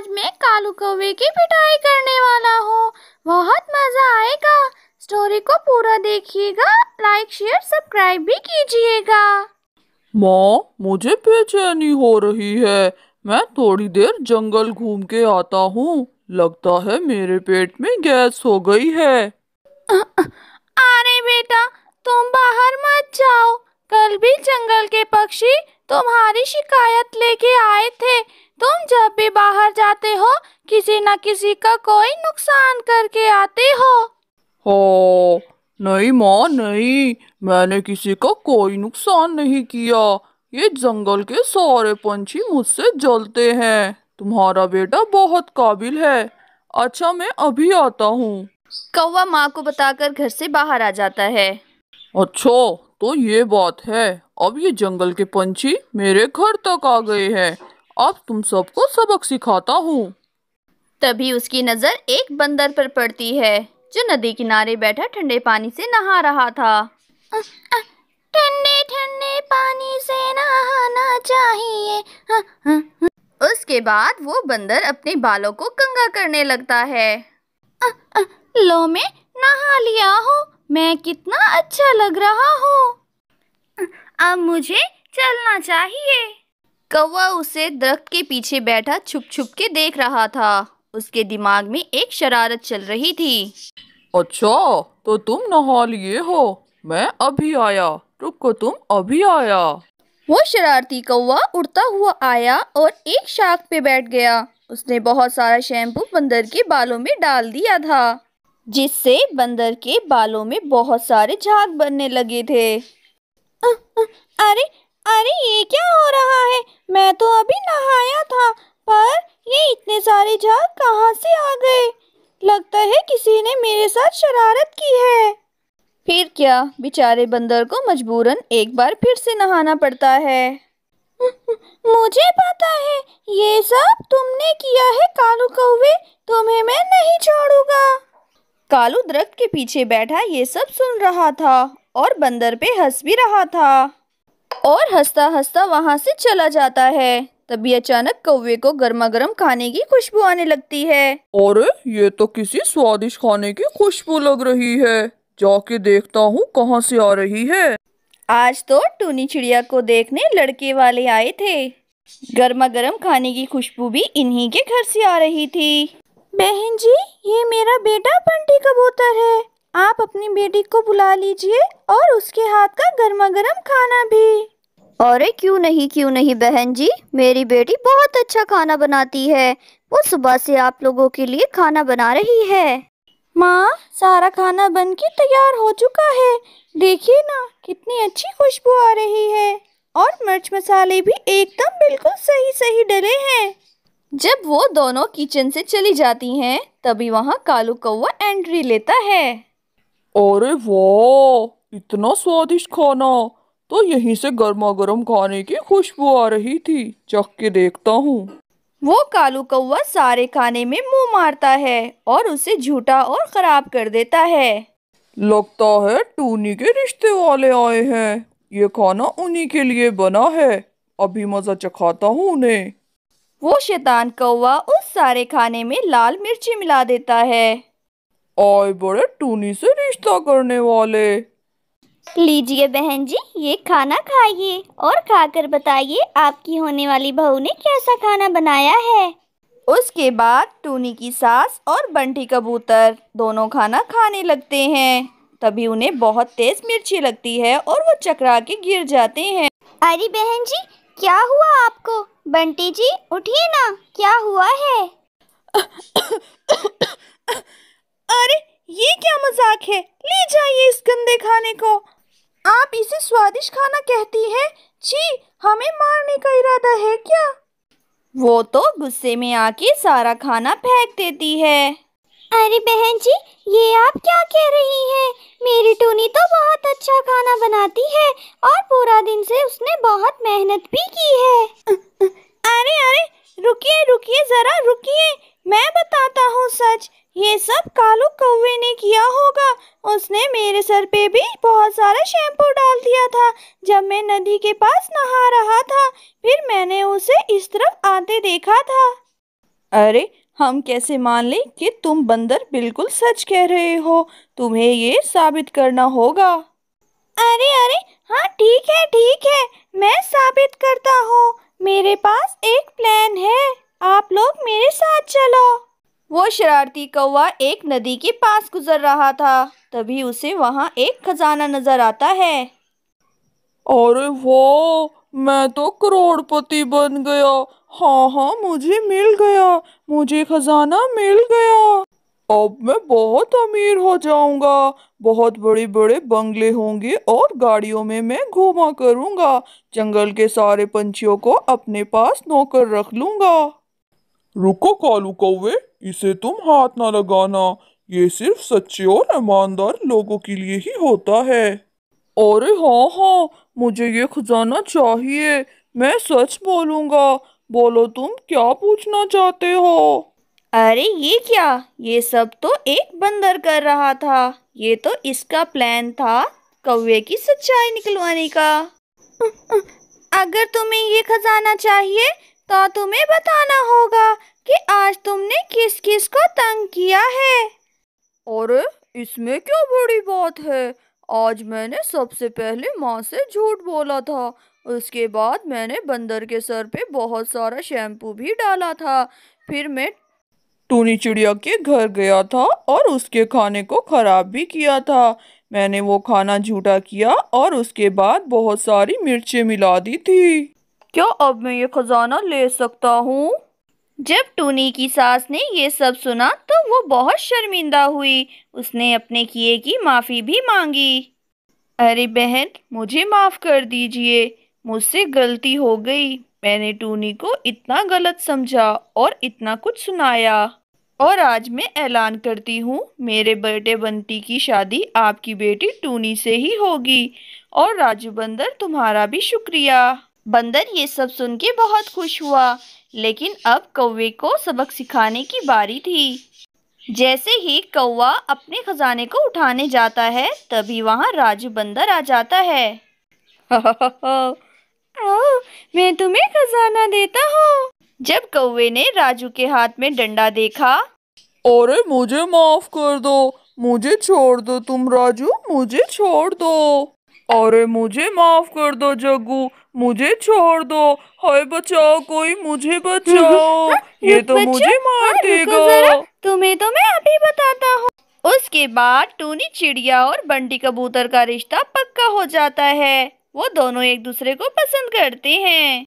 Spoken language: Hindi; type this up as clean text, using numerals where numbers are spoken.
आज मैं कालू कौवे की पिटाई करने वाला हूँ। बहुत मजा आएगा। स्टोरी को पूरा देखिएगा, लाइक शेयर सब्सक्राइब भी कीजिएगा। माँ, मुझे बेचैनी हो रही है। मैं थोड़ी देर जंगल घूम के आता हूँ। लगता है मेरे पेट में गैस हो गई है। अरे बेटा, तुम बाहर मत जाओ। कल भी जंगल के पक्षी तुम्हारी शिकायत लेके आए थे। तुम जब भी बाहर जाते हो किसी न किसी का कोई नुकसान करके आते हो। हो, नहीं माँ नहीं, मैंने किसी का कोई नुकसान नहीं किया। ये जंगल के सारे पंछी मुझसे जलते हैं। तुम्हारा बेटा बहुत काबिल है। अच्छा, मैं अभी आता हूँ। कौवा माँ को बताकर घर से बाहर आ जाता है। अच्छा, तो ये बात है। अब ये जंगल के पंछी मेरे घर तक आ गए हैं। अब तुम सबको सबक सिखाता हूँ। तभी उसकी नजर एक बंदर पर पड़ती है, जो नदी किनारे बैठा ठंडे पानी से नहा रहा था। ठंडे ठंडे पानी से नहाना चाहिए। उसके बाद वो बंदर अपने बालों को कंघा करने लगता है। लो, मैं नहा लिया हूँ। मैं कितना अच्छा लग रहा हूँ। अब मुझे चलना चाहिए। कौवा उसे दरख्त के पीछे बैठा छुप छुप के देख रहा था। उसके दिमाग में एक शरारत चल रही थी। अच्छा, तो तुम नहा लिए हो। मैं अभी आया। रुको, तुम अभी आया। वो शरारती कौवा उड़ता हुआ आया और एक शाख पे बैठ गया। उसने बहुत सारा शैम्पू बंदर के बालों में डाल दिया था, जिससे बंदर के बालों में बहुत सारे झाग बनने लगे थे। अरे अरे, ये क्या हो रहा है? मैं तो अभी नहाया था, पर ये इतने सारे झाग कहाँ से आ गए? लगता है किसी ने मेरे साथ शरारत की है। फिर क्या, बेचारे बंदर को मजबूरन एक बार फिर से नहाना पड़ता है। मुझे पता है ये सब तुमने किया है कालू कौवे। तुम्हें मैं नहीं छोड़ूंगा। कालू दरख्त के पीछे बैठा ये सब सुन रहा था और बंदर पे हंस भी रहा था, और हंसता हंसता वहां से चला जाता है। तभी अचानक कौवे को गर्मा गर्म खाने की खुशबू आने लगती है। अरे, ये तो किसी स्वादिष्ट खाने की खुशबू लग रही है। जाके देखता हूँ कहाँ से आ रही है। आज तो टूनी चिड़िया को देखने लड़के वाले आए थे। गर्मा गर्म खाने की खुशबू भी इन्हीं के घर से आ रही थी। बहन जी, ये मेरा बेटा बंटी कबूतर है। आप अपनी बेटी को बुला लीजिए और उसके हाथ का गर्मा गर्म खाना भी। अरे क्यों नहीं बहन जी, मेरी बेटी बहुत अच्छा खाना बनाती है। वो सुबह से आप लोगों के लिए खाना बना रही है। माँ, सारा खाना बन के तैयार हो चुका है। देखिए ना, कितनी अच्छी खुशबू आ रही है, और मिर्च मसाले भी एकदम बिल्कुल सही सही डले हैं। जब वो दोनों किचन से चली जाती हैं, तभी वहाँ कालू कौवा एंट्री लेता है। अरे वाह, इतना स्वादिष्ट खाना। तो यहीं से गर्मा गर्म खाने की खुशबू आ रही थी। चख के देखता हूँ। वो कालू कौवा सारे खाने में मुंह मारता है और उसे झूठा और खराब कर देता है। लगता है टूनी के रिश्ते वाले आए हैं। ये खाना उन्हीं के लिए बना है। अभी मजा चखाता हूँ उन्हें। वो शैतान कौवा उस सारे खाने में लाल मिर्ची मिला देता है। आए बड़े टूनी से रिश्ता करने वाले। लीजिए बहन जी, ये खाना खाइए और खाकर बताइए आपकी होने वाली बहू ने कैसा खाना बनाया है। उसके बाद टूनी की सास और बंटी कबूतर दोनों खाना खाने लगते हैं। तभी उन्हें बहुत तेज मिर्ची लगती है और वो चकरा के गिर जाते हैं। अरे बहन जी, क्या हुआ आपको? बंटी जी उठिए ना, क्या हुआ है? अरे, ये क्या मजाक है? ले जाइए इस गंदे खाने को। आप इसे स्वादिष्ट खाना कहती हैं? छी, हमें मारने का इरादा है क्या? वो तो गुस्से में आके सारा खाना फेंक देती है। अरे बहन जी, ये आप क्या कह रही हैं? मेरी टूनी तो बहुत अच्छा खाना बनाती है और पूरा दिन से उसने बहुत मेहनत भी की है। अरे अरे, रुकिए रुकिए, जरा रुकिए। मैं बताता हूँ सच। ये सब कालू कौवे ने किया होगा। उसने मेरे सर पे भी बहुत सारा शैम्पू डाल दिया था जब मैं नदी के पास नहा रहा था। फिर मैंने उसे इस तरफ आते देखा था। अरे हम कैसे मान लें कि तुम बंदर बिल्कुल सच कह रहे हो। तुम्हें ये साबित करना होगा। अरे अरे, हाँ ठीक है, मैं साबित करता हूँ। मेरे पास एक प्लान है, आप लोग मेरे साथ चलो। वो शरारती कौवा एक नदी के पास गुजर रहा था। तभी उसे वहाँ एक खजाना नजर आता है। अरे वाह, मैं तो करोड़पति बन गया। हाँ हाँ, मुझे मिल गया, मुझे खजाना मिल गया। अब मैं बहुत अमीर हो जाऊंगा। बहुत बड़े बड़े बंगले होंगे और गाड़ियों में मैं घूमा करूंगा। जंगल के सारे पंछियों को अपने पास नौकर रख लूंगा। रुको कालू कौवे, इसे तुम हाथ ना लगाना। ये सिर्फ सच्चे और ईमानदार लोगों के लिए ही होता है। अरे हाँ हाँ, मुझे ये खजाना चाहिए। मैं सच बोलूंगा। बोलो, तुम क्या पूछना चाहते हो? अरे ये क्या, ये सब तो एक बंदर कर रहा था। ये तो इसका प्लान था कौवे की सच्चाई निकलवाने का। अगर तुम्हें ये खजाना चाहिए तो तुम्हें बताना होगा कि आज तुमने किस किस को तंग किया है। अरे इसमें क्या बड़ी बात है। आज मैंने सबसे पहले माँ से झूठ बोला था। उसके बाद मैंने बंदर के सर पे बहुत सारा शैम्पू भी डाला था। फिर मैं टूनी चिड़िया के घर गया था और उसके खाने को खराब भी किया था। मैंने वो खाना झूठा किया और उसके बाद बहुत सारी मिर्चें मिला दी थी। क्या अब मैं ये खजाना ले सकता हूँ? जब टूनी की सास ने ये सब सुना तो वो बहुत शर्मिंदा हुई। उसने अपने किए की माफी भी मांगी। अरे बहन, मुझे माफ कर दीजिए, मुझसे गलती हो गई। मैंने टूनी को इतना गलत समझा और इतना कुछ सुनाया। और आज मैं ऐलान करती हूँ, मेरे बेटे बंटी की शादी आपकी बेटी टूनी से ही होगी। और राजू बंदर, तुम्हारा भी शुक्रिया। बंदर ये सब सुन के बहुत खुश हुआ। लेकिन अब कौवे को सबक सिखाने की बारी थी। जैसे ही कौवा अपने खजाने को उठाने जाता है, तभी वहां राजू बंदर आ जाता है। आओ, मैं तुम्हें खजाना देता हूँ। जब कौवे ने राजू के हाथ में डंडा देखा, अरे मुझे माफ कर दो, मुझे छोड़ दो तुम राजू, मुझे छोड़ दो। अरे मुझे माफ कर दो जग्गू, मुझे छोड़ दो। हाय बचाओ, कोई मुझे बचाओ, ये रुक तो बच्चा, मुझे हाँ मार रुको देगा। जरा, तुम्हें तो मैं अभी बताता हूँ। उसके बाद टूनी चिड़िया और बंटी कबूतर का रिश्ता पक्का हो जाता है। वो दोनों एक दूसरे को पसंद करते हैं।